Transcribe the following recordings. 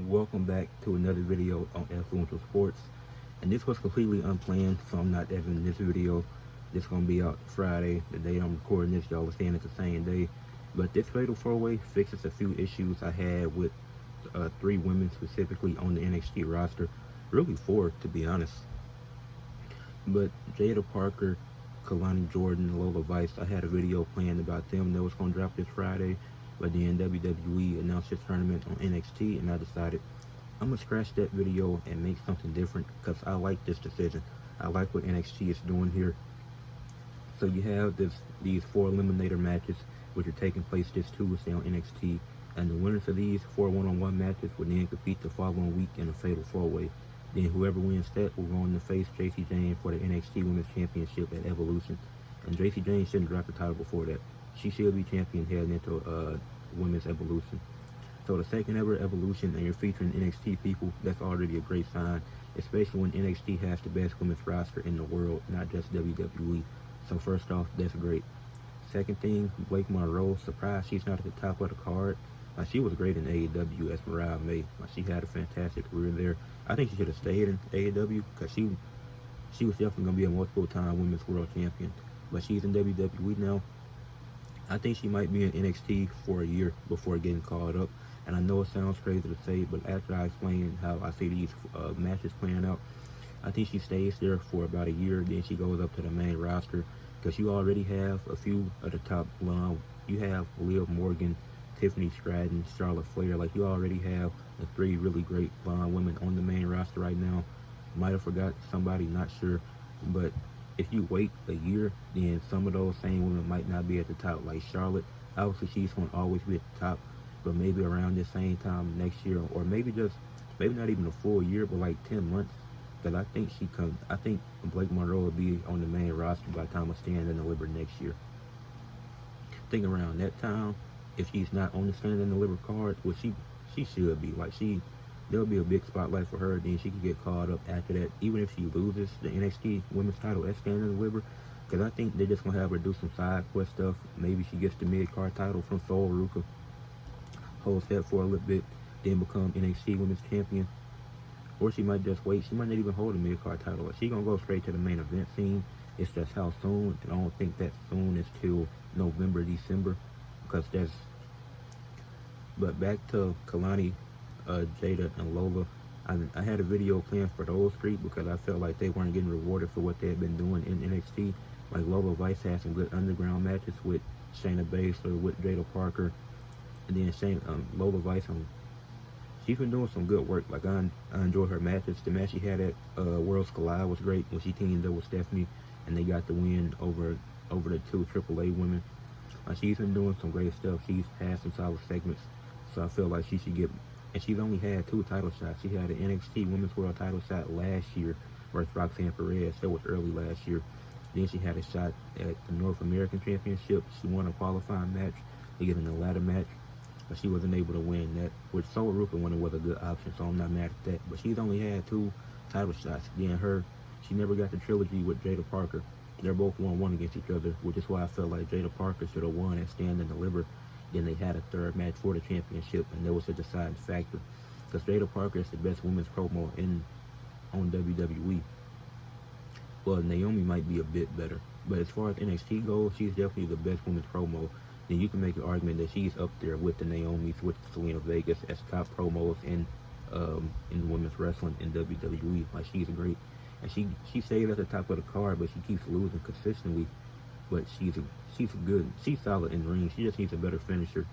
Welcome back to another video on Influential Sports. And this was completely unplanned, so I'm not editing this video. This is going to be out Friday, the day I'm recording this. Y'all are saying it's the same day. But this Fatal 4-Way fixes a few issues I had with 3 women specifically on the NXT roster. Really 4, to be honest. But Jada Parker, Kalani Jordan, Lola Vice, I had a video planned about them that was going to drop this Friday. But then WWE announced this tournament on NXT, and I decided I'm going to scratch that video and make something different because I like this decision. I like what NXT is doing here. So you have these 4 eliminator matches which are taking place this Tuesday on NXT, and the winners of these 4 one-on-one matches will then compete the following week in a Fatal 4-Way. Then whoever wins that will go on to face Jacy Jayne for the NXT Women's Championship at Evolution. And Jacy Jayne shouldn't drop the title before that. She should be champion heading into Women's Evolution. So the second ever Evolution, and you're featuring NXT people, that's already a great sign, especially when NXT has the best women's roster in the world, not just WWE. So first off, that's great. Second thing, Blake Monroe, surprised she's not at the top of the card. She was great in AEW as Mariah May. She had a fantastic career there. I think she should have stayed in AEW because she was definitely going to be a multiple-time women's world champion. But she's in WWE now. I think she might be in NXT for a year before getting called up. And I know it sounds crazy to say, but after I explain how I see these matches playing out, I think she stays there for about a year. Then she goes up to the main roster because you already have a few of the top blonde. You have Liv Morgan, Tiffany Stratton, Charlotte Flair. Like, you already have the 3 really great blonde women on the main roster right now. Might have forgot somebody, not sure. But if you wait a year, then some of those same women might not be at the top. Like Charlotte, obviously she's going to always be at the top, but maybe around this same time next year, or maybe not even a full year, but like 10 months. Because I think Blake Monroe will be on the main roster by the time of Stand and Deliver next year. I think around that time, if she's not on the Stand and Deliver card, which she should be, like there'll be a big spotlight for her, then she can get called up after that, even if she loses the NXT women's title at Stand and Deliver, because I think they're just going to have her do some side quest stuff. Maybe she gets the mid-card title from Sol Ruka, holds that for a little bit, then become NXT women's champion. Or she might just wait. She might not even hold a mid-card title. She's going to go straight to the main event scene. It's just how soon, and I don't think that soon is till November, December, because that's... But back to Kalani, Jada, and Lola. I had a video planned for those 3 because I felt like they weren't getting rewarded for what they had been doing in NXT. Like, Lola Vice had some good underground matches with Shayna Baszler, with Jada Parker, and then Lola Vice, she's been doing some good work. Like, I enjoyed her matches. The match she had at Worlds Collide was great when she teamed up with Stephanie, and they got the win over the 2 AAA women. She's been doing some great stuff. She's had some solid segments, so I feel like she should get. And she's only had 2 title shots. She had an NXT Women's World title shot last year versus Roxanne Perez. That was early last year. Then she had a shot at the North American Championship. She won a qualifying match. They get in a ladder match, but she wasn't able to win that, which Sol Ruka winning was a good option, so I'm not mad at that. But she's only had 2 title shots. Then she never got the trilogy with Jada Parker. They're both 1-1 against each other, which is why I felt like Jada Parker should have won at Stand and Deliver. Then they had a 3rd match for the championship, and that was a deciding factor. Because Jada Parker is the best women's promo on WWE. Well, Naomi might be a bit better, but as far as NXT goes, she's definitely the best women's promo. Then you can make an argument that she's up there with the Naomis, with Selena Vegas as top promos in women's wrestling in WWE. Like, she's great, and she stays at the top of the card, but she keeps losing consistently. But she's solid in the ring. She just needs a better finisher.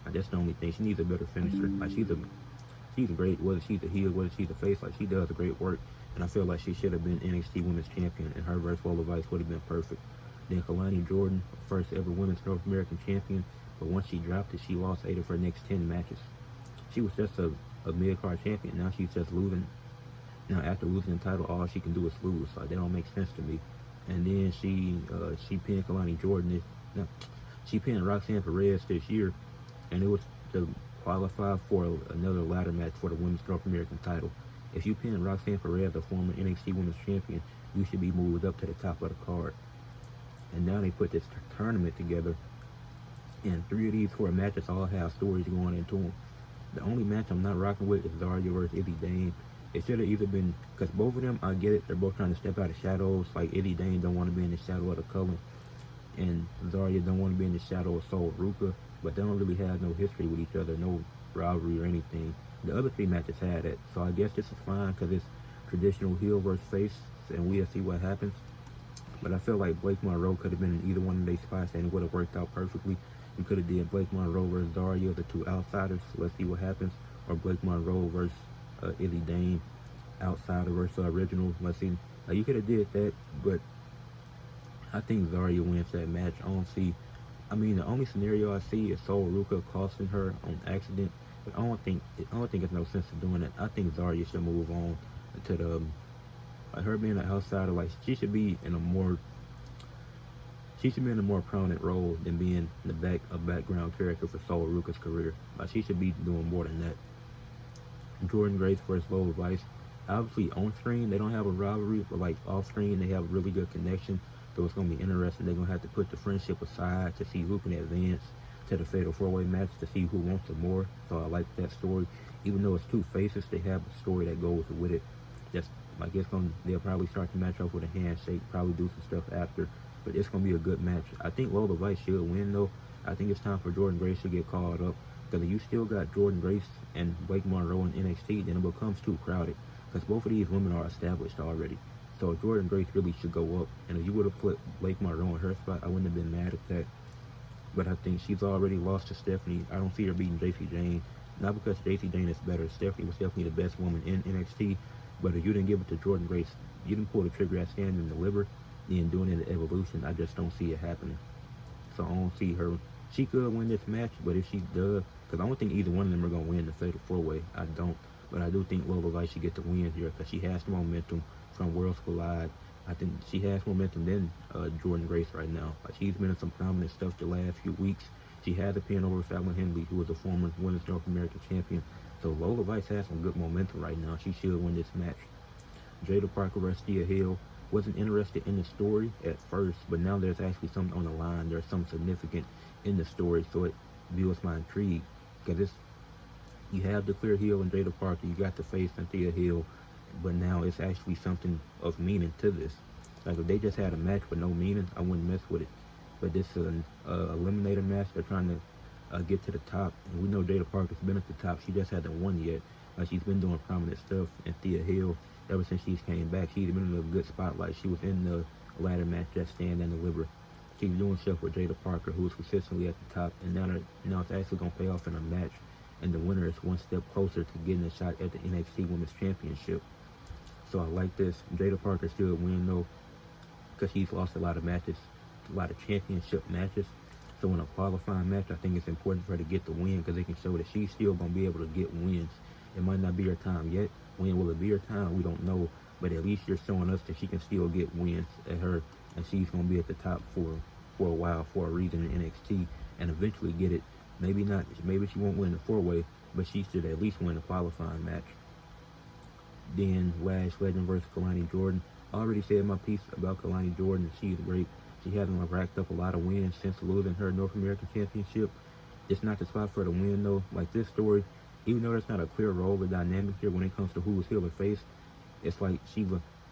That's the only thing. She needs a better finisher. Like, she's great, whether she's a heel, whether she's a face. Like, she does great work, and I feel like she should have been NXT Women's Champion, and her versus Lola Vice would have been perfect. Then Kalani Jordan, first ever Women's North American Champion, but once she dropped it, she lost 8 of her next 10 matches. She was just a mid-card champion. Now she's just losing. Now, after losing the title, all she can do is lose. Like, that don't make sense to me. And then she pinned Kalani Jordan. She pinned Roxanne Perez this year, and it was to qualify for another ladder match for the Women's North American title. If you pin Roxanne Perez, a former NXT Women's Champion, you should be moved up to the top of the card. And now they put this tournament together, and 3 of these 4 matches all have stories going into them. The only match I'm not rocking with is Zarya versus Izzy Dane. It should have either been, because both of them, I get it, they're both trying to step out of shadows. Like Izzy Dane don't want to be in the shadow of the color, and Zarya don't want to be in the shadow of Sol Ruka, but they don't really have no history with each other, no rivalry or anything. The other three matches had it, so I guess this is fine because it's traditional heel versus face, and we'll see what happens. But I feel like Blake Monroe could have been in either one of these spots, and it would have worked out perfectly. You could have did Blake Monroe versus Zarya, the two outsiders. Let's see what happens. Or Blake Monroe versus Izzy Dane, outsider versus original. Let's see. You could have did that, but I think Zarya wins that match. I don't see. I mean, the only scenario I see is Sol Ruka costing her on accident, but I don't think it's no sense of doing it. I think Zarya should move on to the her being an outsider. Like she should be in a more prominent role than being a background character for Sol Ruka's career. Like she should be doing more than that. Jordan Grace versus Lola Vice. Obviously on screen they don't have a rivalry, but like off screen they have a really good connection. So it's gonna be interesting. They're gonna have to put the friendship aside to see who can advance to the Fatal 4-Way match to see who wants it more. So I like that story. Even though it's two faces, they have a story that goes with it. That's like they'll probably start the match off with a handshake, probably do some stuff after. But it's gonna be a good match. I think Lola Vice should win though. I think it's time for Jordan Grace to get called up. Because if you still got Jordan Grace and Blake Monroe in NXT, then it becomes too crowded. Because both of these women are established already. So Jordan Grace really should go up. And if you would have put Blake Monroe in her spot, I wouldn't have been mad at that. But I think she's already lost to Stephanie. I don't see her beating JC Jane. Not because JC Jane is better. Stephanie was definitely the best woman in NXT. But if you didn't give it to Jordan Grace, you didn't pull the trigger at Stand and Deliver, then doing it in Evolution, I just don't see it happening. So I don't see her. She could win this match, but if she does, because I don't think either one of them are going to win the Fatal 4-Way. I don't. But I do think Lola Vice should get the win here because she has the momentum from Worlds Collide. I think she has momentum than Jordan Grace right now. Like she's been in some prominent stuff the last few weeks. She has a pin over Fallon Henley, who was a former Women's North American champion. So Lola Vice has some good momentum right now. She should win this match. Jada Parker versus Thea Hill. Wasn't interested in the story at first, but now there's actually something on the line. There's something significant in the story, so it builds my intrigue. Because you have the clear heel and Jada Parker, you got the face and Thea Hill, but now it's actually something of meaning to this. Like if they just had a match with no meaning, I wouldn't mess with it. But this is an eliminator match. They're trying to get to the top, and we know Jada Parker's been at the top. She just hasn't won yet. Like she's been doing prominent stuff, and Thea Hill, ever since she's came back, she's been in a good spotlight. She was in the ladder match at Stand and Deliver. She's doing stuff with Jada Parker, who is consistently at the top, and now it's actually going to pay off in a match, and the winner is one step closer to getting a shot at the NXT Women's Championship. So I like this. Jada Parker should win though, because she's lost a lot of matches, a lot of championship matches. So in a qualifying match, I think it's important for her to get the win because it can show that she's still going to be able to get wins. It might not be her time yet. When will it be her time? We don't know. But at least you're showing us that she can still get wins at her, and she's going to be at the top for a while, for a reason in NXT, and eventually get it. Maybe not. Maybe she won't win the 4-Way, but she should at least win the qualifying match. Then Lash Legend versus Kalani Jordan. I already said my piece about Kalani Jordan. She's great. She hasn't racked up a lot of wins since losing her North American Championship. It's not the spot for her to win though. Like this story, even though there's not a clear role or dynamic here when it comes to who's heel or face, it's like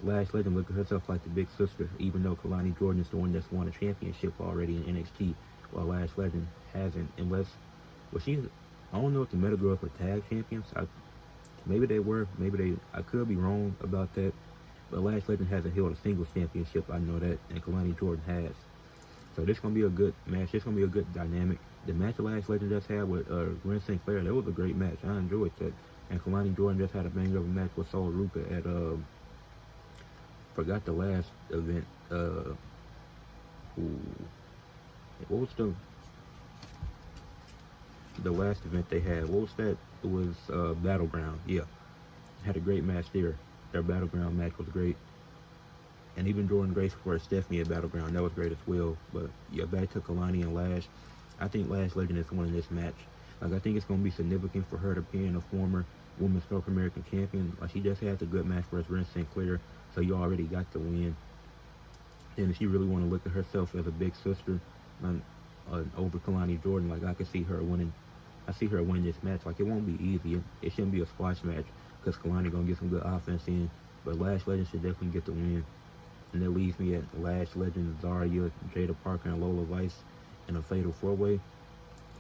Lash Legend look at herself like the big sister, even though Kalani Jordan is the one that's won a championship already in NXT, while Lash Legend hasn't. Unless, I don't know if the Meta Girls were tag champions. Maybe they were. I could be wrong about that. But Lash Legend hasn't held a singles championship. I know that, and Kalani Jordan has. So this gonna be a good match. This gonna be a good dynamic. The match Lash Legend just had with Ren Sinclair, that was a great match. I enjoyed that. And Kalani Jordan just had a banger of a match with Sol Ruka at forgot the last event. What was the last event they had? What was that? It was Battleground. Yeah, had a great match there. Their Battleground match was great. And even Jordan Grace for Stephanie at Battleground, that was great as well. But yeah, back to Kalani and Lash. I think Lash Legend is winning this match. Like I think it's gonna be significant for her to being a former Women's North American champion. Like she just had a good match versus Ren Sinclair, so you already got the win. And if she really want to look at herself as a big sister over Kalani Jordan, like I could see her winning I see her win this match. Like, it won't be easy. It shouldn't be a squash match because Kalani gonna get some good offense in. But Lash Legend should definitely get the win. And that leaves me at Lash Legend, Zarya, Jada Parker, and Lola Vice in a fatal four-way.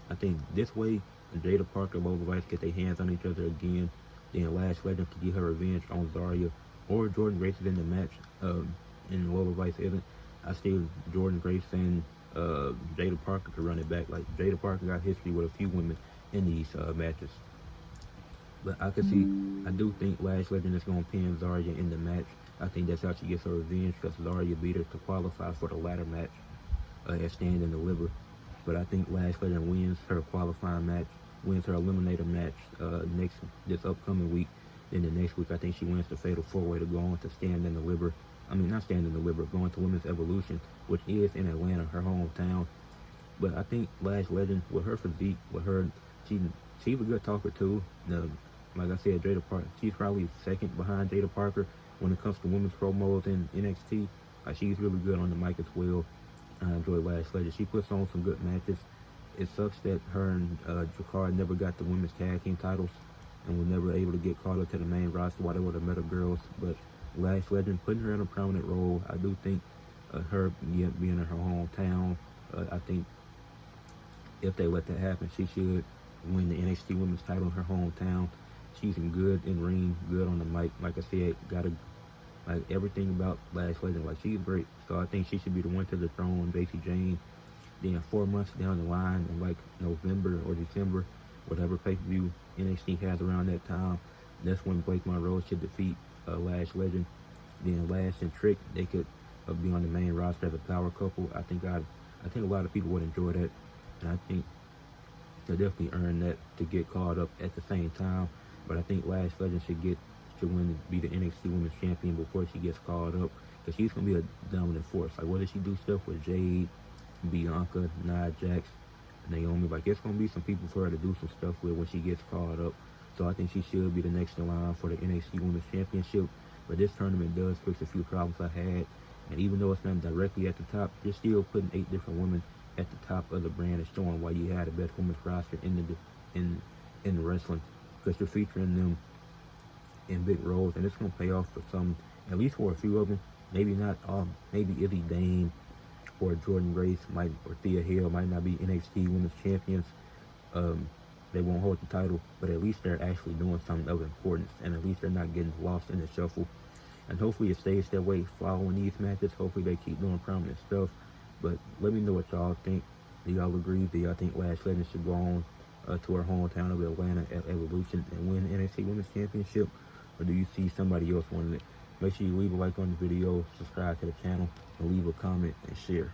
I think this way, Jada Parker and Lola Vice get their hands on each other again. Then Lash Legend could get her revenge on Zarya, or Jordan Grace is in the match, and Lola Vice isn't. I still Jordan Grace and Jada Parker could run it back. Like, Jada Parker got history with a few women in these matches. But I could see, I do think Lash Legend is going to pin Zarya in the match. I think that's how she gets her revenge, because Zarya beat her to qualify for the ladder match at Stand and Deliver. But I think Lash Legend wins her qualifying match, wins her eliminator match this upcoming week. Then the next week, I think she wins the fatal four-way to go on to Stand and Deliver. I mean, not Stand and Deliver, going to Women's Evolution, which is in Atlanta, her hometown. But I think Lash Legend, with her physique, with her, she's a good talker too. Like I said, Jada Parker, she's probably second behind Jada Parker when it comes to women's promos in NXT. She's really good on the mic as well. I enjoy Lash Legend. She puts on some good matches. It sucks that her and Jakar never got the women's tag team titles and were never able to get called up to the main roster while they were the Meta Girls. But Lash Legend, putting her in a prominent role, I do think her being in her hometown, I think if they let that happen, she should win the NXT Women's title in her hometown. She's good in ring, good on the mic. Like I said, like everything about Lash Legend. Like, she's great. So I think she should be the one to the throne, Basie Jane. Then 4 months down the line, in like November or December, whatever pay-per-view NXT has around that time, that's when Blake Monroe should defeat Lash Legend. Then Lash and Trick, they could be on the main roster as a power couple. I think a lot of people would enjoy that, and I think they'll definitely earn that to get called up at the same time. But I think Lash Legend should win, be the NXT Women's Champion before she gets called up, because she's gonna be a dominant force. Like, whether she do stuff with Jade, Bianca, Nia Jax, Naomi, like, it's gonna be some people for her to do some stuff with when she gets called up. So I think she should be the next in line for the NXT Women's Championship. But this tournament does fix a few problems I had, and even though it's not directly at the top, you're still putting 8 different women at the top of the brand and showing why you had the best women's roster in wrestling, because you're featuring them in big roles, and it's gonna pay off for some, at least for a few of them. Maybe not maybe Izzy Dane or Jordan Grace or Thea Hale might not be NXT Women's Champions. They won't hold the title, but at least they're actually doing something of importance, and at least they're not getting lost in the shuffle. And hopefully it stays that way following these matches. Hopefully they keep doing prominent stuff. But let me know what y'all think. Do y'all agree? Do y'all think Lash Legend should go on to her hometown of Atlanta at Evolution and win the NXT Women's Championship? Or do you see somebody else winning it? Make sure you leave a like on the video, subscribe to the channel, and leave a comment and share.